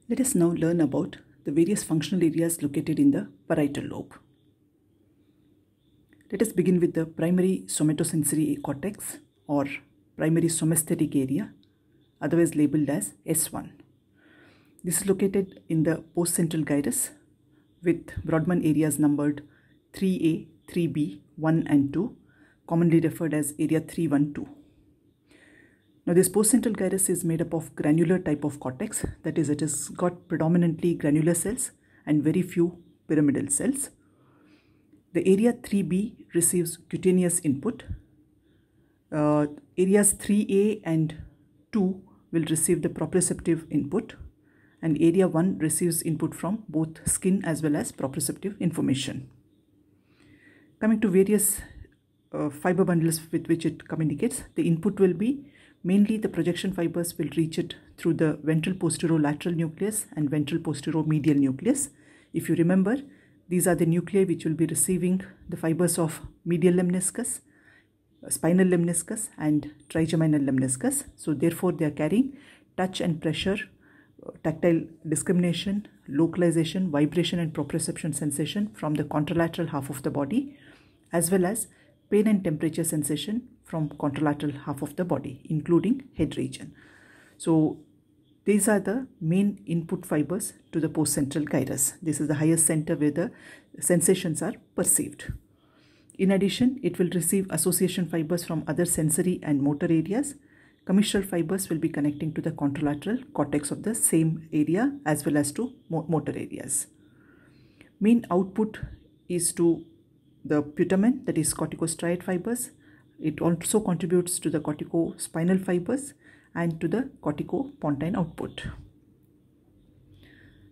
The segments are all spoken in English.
Let us now learn about the various functional areas located in the parietal lobe. Let us begin with the primary somatosensory cortex or primary somesthetic area, otherwise labeled as S1. This is located in the postcentral gyrus with Brodmann areas numbered 3A, 3B, 1 and 2, commonly referred as area 312. Now this postcentral gyrus is made up of granular type of cortex, that is, it has got predominantly granular cells and very few pyramidal cells. The area 3B receives cutaneous input. Areas 3A and 2 will receive the proprioceptive input, and area 1 receives input from both skin as well as proprioceptive information. Coming to various fiber bundles with which it communicates, the input will be mainly the projection fibers will reach it through the ventral posterolateral nucleus and ventral posteromedial nucleus. If you remember, these are the nuclei which will be receiving the fibers of medial lemniscus, spinal lemniscus and trigeminal lemniscus. So therefore they are carrying touch and pressure, tactile discrimination, localization, vibration and proprioception sensation from the contralateral half of the body, as well as pain and temperature sensation from contralateral half of the body, including head region. So these are the main input fibers to the postcentral gyrus. This is the highest center where the sensations are perceived. In addition, it will receive association fibers from other sensory and motor areas. Commissural fibers will be connecting to the contralateral cortex of the same area as well as to motor areas. Main output is to the putamen, that is corticostriate fibers. It also contributes to the corticospinal fibers and to the corticopontine output.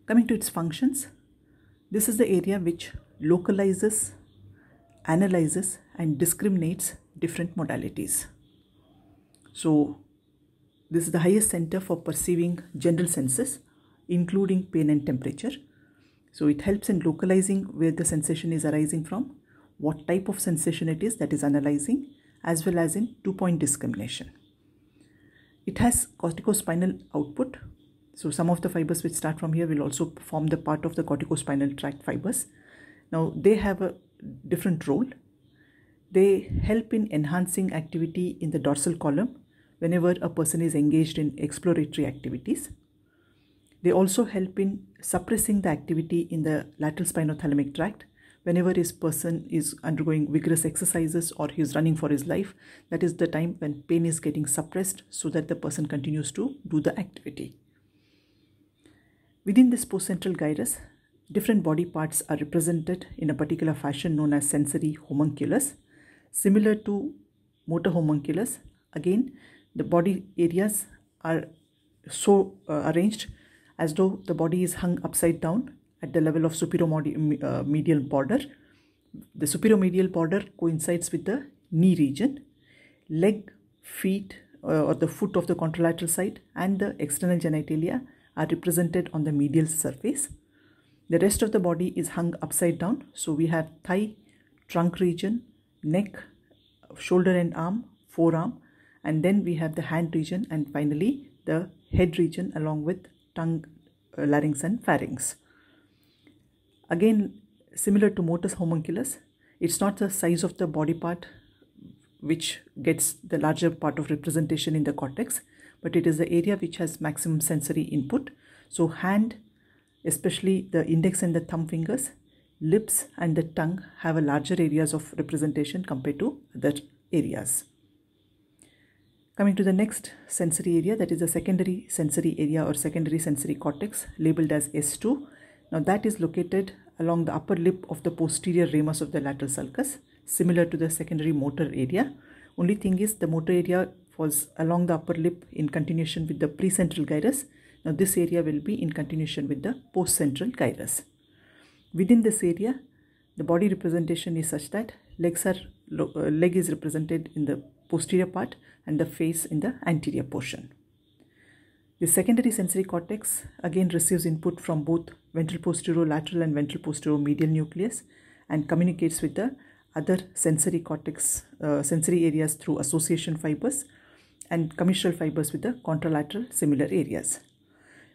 Coming to its functions, this is the area which localizes, analyzes and discriminates different modalities. So this is the highest center for perceiving general senses, including pain and temperature. So it helps in localizing where the sensation is arising from, what type of sensation it is that is analyzing, as well as in two-point discrimination. It has corticospinal output. So some of the fibers which start from here will also form the part of the corticospinal tract fibers. Now they have a different role. They help in enhancing activity in the dorsal column whenever a person is engaged in exploratory activities. They also help in suppressing the activity in the lateral spinothalamic tract whenever his person is undergoing vigorous exercises or he is running for his life. That is the time when pain is getting suppressed so that the person continues to do the activity. Within this postcentral gyrus, different body parts are represented in a particular fashion known as sensory homunculus. Similar to motor homunculus, again, the body areas are so arranged as though the body is hung upside down at the level of superomedial border. The superomedial border coincides with the knee region. Leg, feet or the foot of the contralateral side and the external genitalia are represented on the medial surface. The rest of the body is hung upside down. So we have thigh, trunk region, neck, shoulder and arm, forearm, and then we have the hand region and finally the head region along with tongue, larynx and pharynx. Again, similar to motor homunculus, it's not the size of the body part which gets the larger part of representation in the cortex, but it is the area which has maximum sensory input. So hand, especially the index and the thumb fingers, lips and the tongue have a larger areas of representation compared to other areas. Coming to the next sensory area, that is the secondary sensory area or secondary sensory cortex, labeled as S2. Now that is located along the upper lip of the posterior ramus of the lateral sulcus, similar to the secondary motor area. Only thing is the motor area was along the upper lip in continuation with the precentral gyrus. Now this area will be in continuation with the postcentral gyrus. Within this area, the body representation is such that leg is represented in the posterior part and the face in the anterior portion. The secondary sensory cortex again receives input from both ventral posterolateral and ventral posteromedial nucleus and communicates with the other sensory cortex, sensory areas through association fibers and commissural fibers with the contralateral similar areas.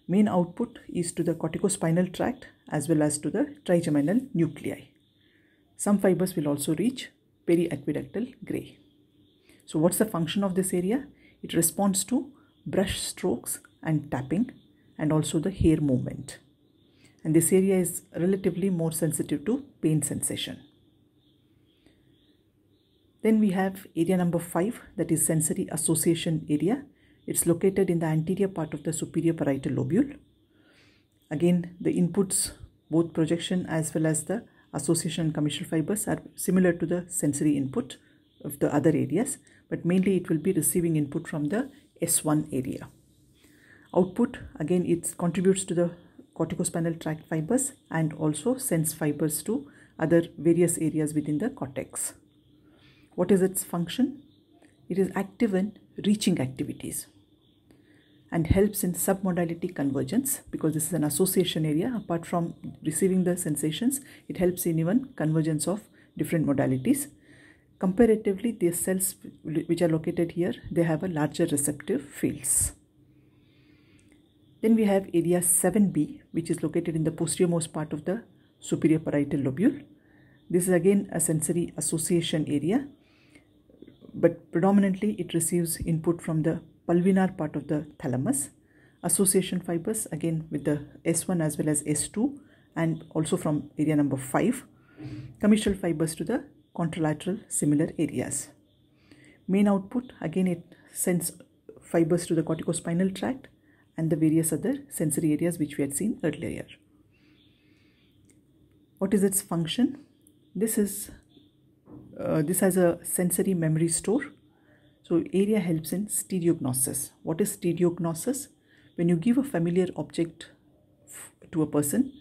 Main output is to the corticospinal tract as well as to the trigeminal nuclei. Some fibers will also reach periaqueductal gray. So what's the function of this area? It responds to brush strokes and tapping and also the hair movement. And this area is relatively more sensitive to pain sensation. Then we have area number 5, that is sensory association area. It's located in the anterior part of the superior parietal lobule. Again, the inputs, both projection as well as the association and commissural fibers, are similar to the sensory input of the other areas, but mainly it will be receiving input from the S1 area. Output, again, it contributes to the corticospinal tract fibers and also sense fibers to other various areas within the cortex. What is its function? It is active in reaching activities and helps in submodality convergence, because this is an association area. Apart from receiving the sensations, it helps in even convergence of different modalities. Comparatively, these cells which are located here, they have a larger receptive fields. Then we have area 7B, which is located in the posterior-most part of the superior parietal lobule. This is again a sensory association area, but predominantly it receives input from the pulvinar part of the thalamus. Association fibers again with the S1 as well as S2, and also from area number 5. Commissural fibers to the contralateral similar areas. Main output, again it sends fibers to the corticospinal tract and the various other sensory areas which we had seen earlier. What is its function? This has a sensory memory store. So area helps in stereognosis. What is stereognosis? When you give a familiar object to a person,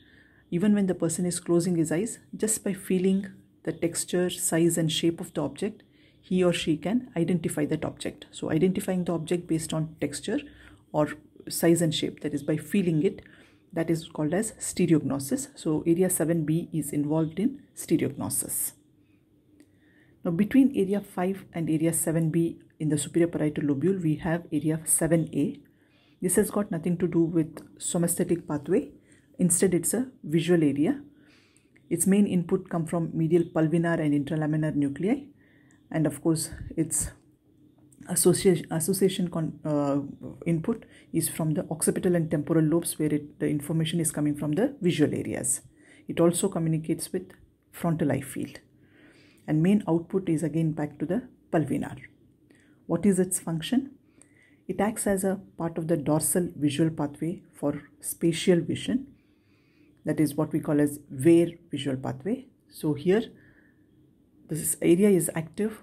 even when the person is closing his eyes, just by feeling the texture, size and shape of the object, he or she can identify that object. So identifying the object based on texture or size and shape, that is by feeling it, that is called as stereognosis. So area 7B is involved in stereognosis. Now between area 5 and area 7B in the superior parietal lobule, we have area 7A. This has got nothing to do with somesthetic pathway. Instead, it's a visual area. Its main input come from medial pulvinar and intralaminar nuclei, and of course its association input is from the occipital and temporal lobes, where the information is coming from the visual areas. It also communicates with frontal eye field, and main output is again back to the pulvinar. What is its function? It acts as a part of the dorsal visual pathway for spatial vision. That is what we call as Weir visual pathway. So here this area is active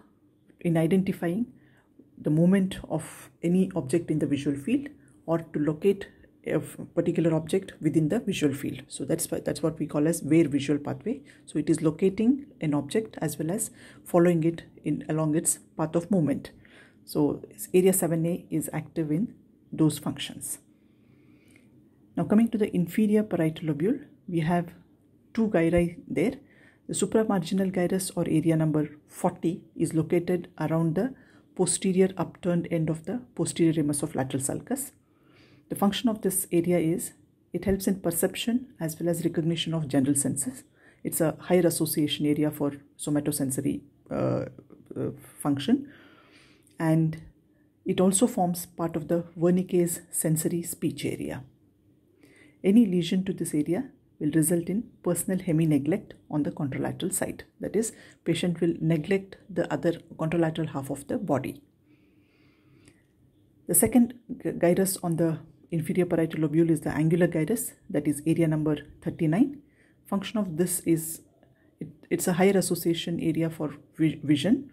in identifying the movement of any object in the visual field, or to locate a particular object within the visual field. So that's what we call as Weir visual pathway. So it is locating an object as well as following it along its path of movement. So area 7A is active in those functions. Now coming to the inferior parietal lobule, we have two gyri there. The supramarginal gyrus, or area number 40, is located around the posterior upturned end of the posterior ramus of lateral sulcus. The function of this area is it helps in perception as well as recognition of general senses. It's a higher association area for somatosensory function, and it also forms part of the Wernicke's sensory speech area. Any lesion to this area will result in personal hemi-neglect on the contralateral side. That is, patient will neglect the other contralateral half of the body. The second gyrus on the inferior parietal lobule is the angular gyrus, that is area number 39. Function of this is it's a higher association area for vision.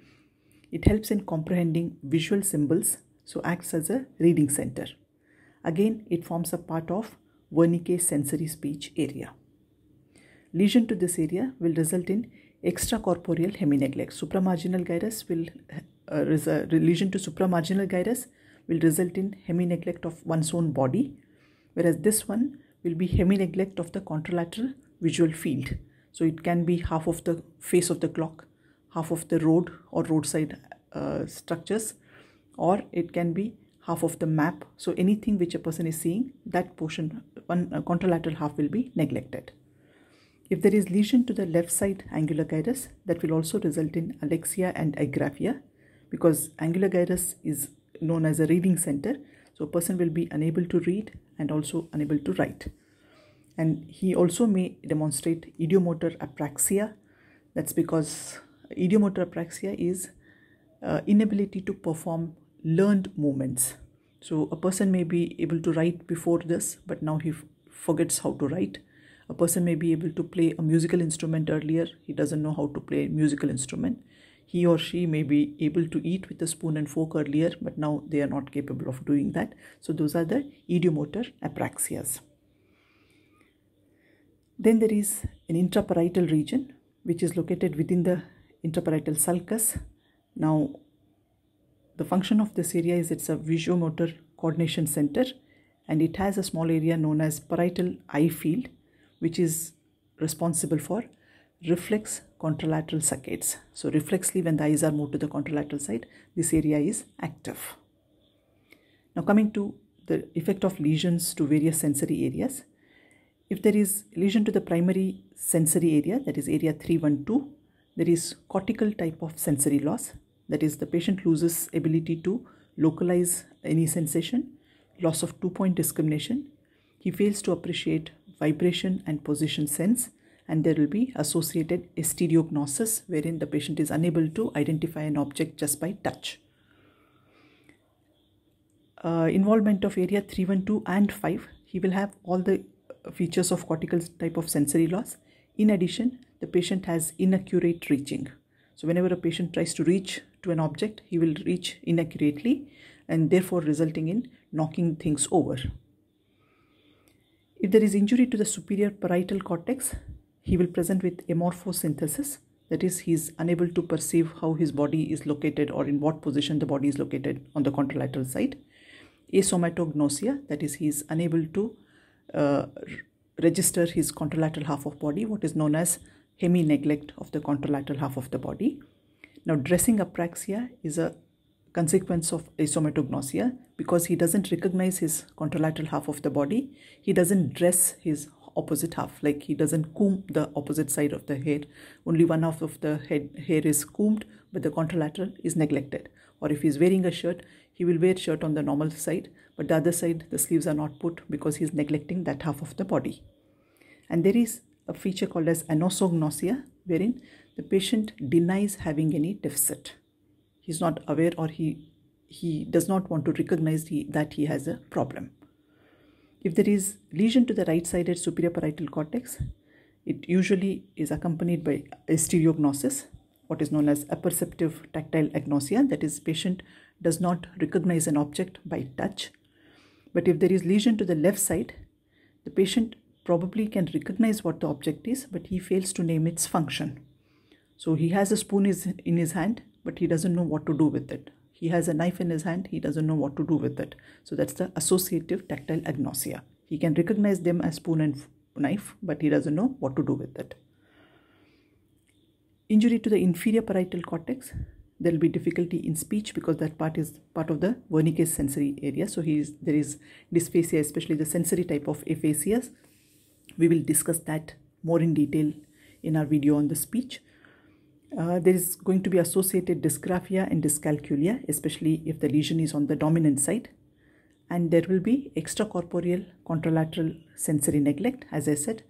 It helps in comprehending visual symbols, so acts as a reading center. Again, it forms a part of Wernicke's sensory speech area. Lesion to this area will result in extracorporeal hemi-neglect. Supramarginal gyrus will lesion to supramarginal gyrus will result in hemi-neglect of one's own body, whereas this one will be hemi-neglect of the contralateral visual field. So it can be half of the face of the clock, half of the road or roadside structures, or it can be half of the map. So anything which a person is seeing, that portion, one contralateral half will be neglected. If there is lesion to the left side angular gyrus, that will also result in alexia and agraphia, because angular gyrus is known as a reading center. So a person will be unable to read and also unable to write. And he also may demonstrate ideomotor apraxia. That's because ideomotor apraxia is inability to perform learned movements. So a person may be able to write before this, but now he forgets how to write. A person may be able to play a musical instrument earlier. He doesn't know how to play a musical instrument. He or she may be able to eat with a spoon and fork earlier, but now they are not capable of doing that. So those are the ideomotor apraxias. Then there is an intraparietal region which is located within the intraparietal sulcus. Now, the function of this area is it's a visuomotor coordination center, and it has a small area known as parietal eye field, which is responsible for reflex contralateral saccades. So reflexly, when the eyes are moved to the contralateral side, this area is active. Now coming to the effect of lesions to various sensory areas. If there is lesion to the primary sensory area, that is area 312, there is cortical type of sensory loss. That is, the patient loses ability to localize any sensation, loss of 2-point discrimination. He fails to appreciate vibration and position sense, and there will be associated stereognosis, wherein the patient is unable to identify an object just by touch. Involvement of area 312 and 5, he will have all the features of cortical type of sensory loss. In addition, the patient has inaccurate reaching. So whenever a patient tries to reach to an object, he will reach inaccurately, and therefore resulting in knocking things over. If there is injury to the superior parietal cortex, he will present with amorphosynthesis. That is, he is unable to perceive how his body is located or in what position the body is located on the contralateral side. Asomatognosia, that is, he is unable to register his contralateral half of body, what is known as hemi-neglect of the contralateral half of the body. Now, dressing apraxia is a consequence of asomatognosia, because he doesn't recognize his contralateral half of the body. He doesn't dress his opposite half, like he doesn't comb the opposite side of the hair. Only one half of the hair is combed, but the contralateral is neglected. Or if he's wearing a shirt, he will wear shirt on the normal side, but the other side, the sleeves are not put because he's neglecting that half of the body. And there is a feature called as anosognosia, wherein the patient denies having any deficit. He's not aware, or he does not want to recognize that he has a problem. If there is lesion to the right-sided superior parietal cortex, it usually is accompanied by stereognosis, what is known as apperceptive tactile agnosia, that is, patient does not recognize an object by touch. But if there is lesion to the left side, the patient probably can recognize what the object is, but he fails to name its function. So he has a spoon in his hand, but he doesn't know what to do with it. He has a knife in his hand, he doesn't know what to do with it. So that's the associative tactile agnosia. He can recognize them as spoon and knife, but he doesn't know what to do with it. Injury to the inferior parietal cortex, there will be difficulty in speech because that part is part of the Wernicke's sensory area. So there is dysphasia, especially the sensory type of aphasias. We will discuss that more in detail in our video on the speech. There is going to be associated dysgraphia and dyscalculia, especially if the lesion is on the dominant side. And there will be extracorporeal contralateral sensory neglect, as I said,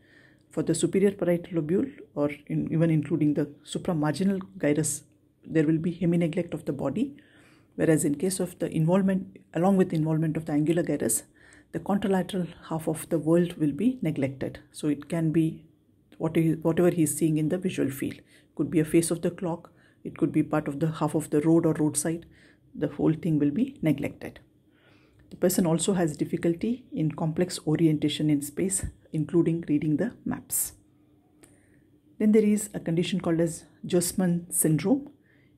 for the superior parietal lobule, or even including the supramarginal gyrus, there will be hemi-neglect of the body. Whereas in case of the involvement, along with the involvement of the angular gyrus, the contralateral half of the world will be neglected. So it can be whatever he is seeing in the visual field. Could be a face of the clock, it could be part of the half of the road or roadside. The whole thing will be neglected. The person also has difficulty in complex orientation in space, including reading the maps. Then there is a condition called as Gerstmann syndrome.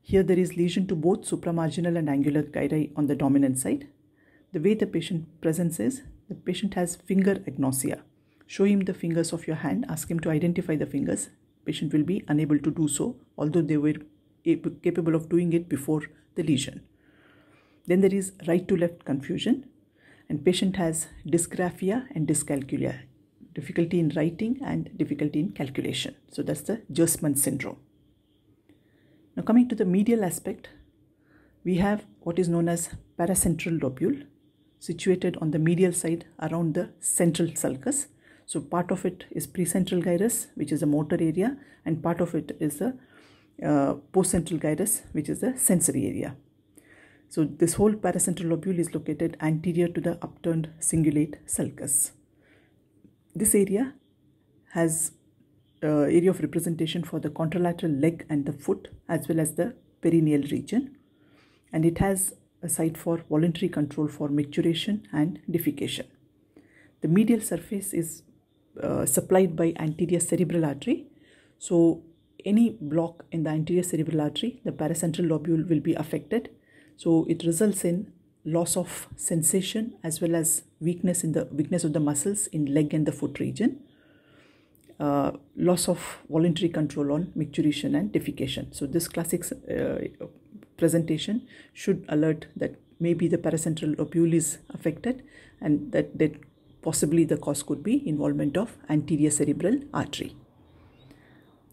Here there is lesion to both supramarginal and angular gyri on the dominant side. The way the patient presents is, the patient has finger agnosia. Show him the fingers of your hand, ask him to identify the fingers. Patient will be unable to do so, although they were capable of doing it before the lesion. Then there is right to left confusion, and patient has dysgraphia and dyscalculia, difficulty in writing and difficulty in calculation. So that's the Gerstmann syndrome. Now coming to the medial aspect, we have what is known as paracentral lobule, situated on the medial side around the central sulcus. So part of it is precentral gyrus, which is the motor area, and part of it is the postcentral gyrus, which is the sensory area. So this whole paracentral lobule is located anterior to the upturned cingulate sulcus. This area has area of representation for the contralateral leg and the foot, as well as the perineal region, and it has a site for voluntary control for micturition and defecation. The medial surface is supplied by anterior cerebral artery. So any block in the anterior cerebral artery, the paracentral lobule will be affected. So it results in loss of sensation as well as weakness of the muscles in leg and the foot region, loss of voluntary control on micturition and defecation. So this classic presentation should alert that maybe the paracentral lobule is affected, and that possibly the cause could be involvement of anterior cerebral artery.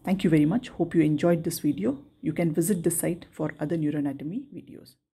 Thank you very much. Hope you enjoyed this video. You can visit the site for other neuroanatomy videos.